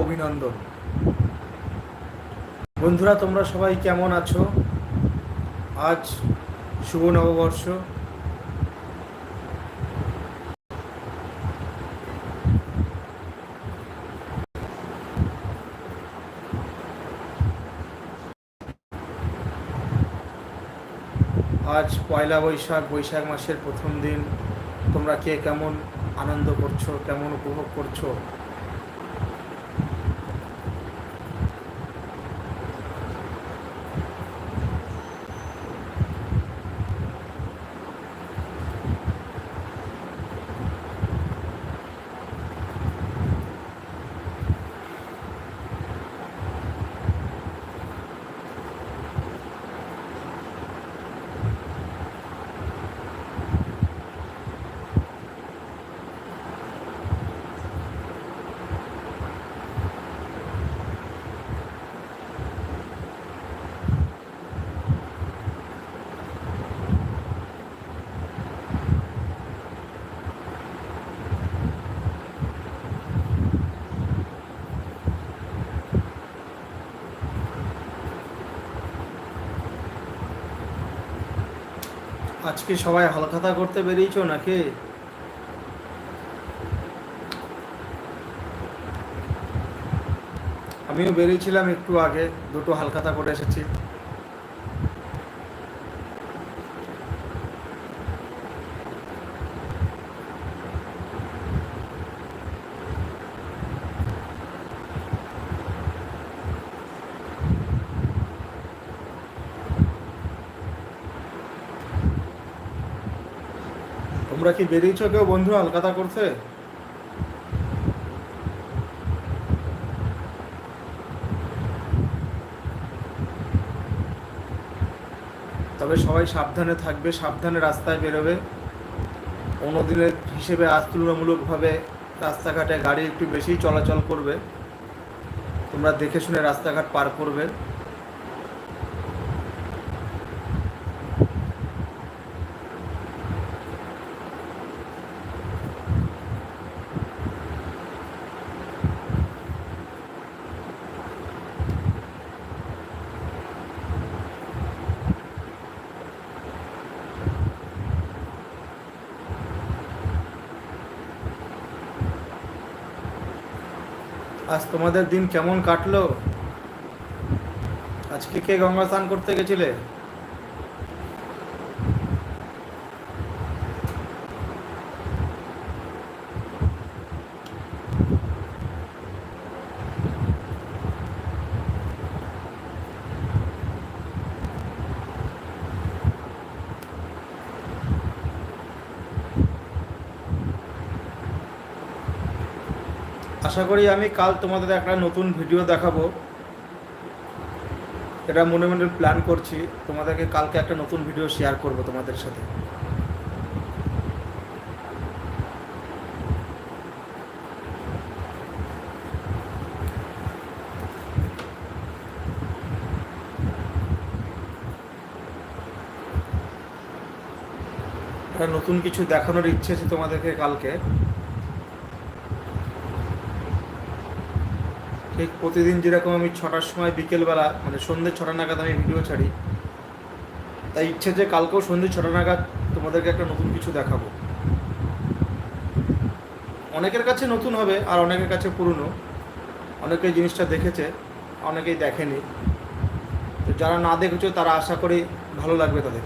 অভিনন্দন। বন্ধুরা, তোমরা সবাই কেমন আছো? আজ শুভ নববর্ষ। আজ পয়লা বৈশাখ, বৈশাখ মাসের প্রথম দিন। তোমরা কে কেমন আনন্দ করছো, কেমন উপভোগ করছো? আজকে সবাই হালখাতা করতে বেরিয়েছো নাকি? আমিও বেরিয়েছিলাম একটু আগে, দুটো হালখাতা করে এসেছি। তোমরা কি বেরিয়েছো কেউ বন্ধু হালখাতা করতে? তবে সবাই সাবধানে থাকবে, সাবধানে রাস্তায় বেরোবে। অন্যদিনের হিসেবে আজ তুলনামূলকভাবে রাস্তাঘাটে গাড়ি একটু বেশি চলাচল করবে। তোমরা দেখে শুনে রাস্তাঘাট পার করবে। আজ তোমাদের দিন কেমন কাটলো? আজকে কে গঙ্গা স্নান করতে গেছিলে? আশা করি আমি কাল তোমাদের একটা নতুন ভিডিও দেখাবো। এটা মনে মনে প্ল্যান করছি, তোমাদেরকে কালকে একটা নতুন ভিডিও শেয়ার করব তোমাদের সাথে। একটা নতুন কিছু দেখানোর ইচ্ছে আছে তোমাদেরকে কালকে। ঠিক প্রতিদিন যেরকম আমি 6টার সময় বিকেলবেলা, মানে সন্ধ্যে 6টা নাগাদ আমি ভিডিও ছাড়ি, তাই ইচ্ছে যে কালকেও সন্ধ্যে 6টা নাগাদ তোমাদেরকে একটা নতুন কিছু দেখাবো। অনেকের কাছে নতুন হবে আর অনেকের কাছে পুরনো। অনেকে জিনিসটা দেখেছে, অনেকেই দেখেনি। তো যারা না দেখেছো তারা আশা করি ভালো লাগবে তাদের।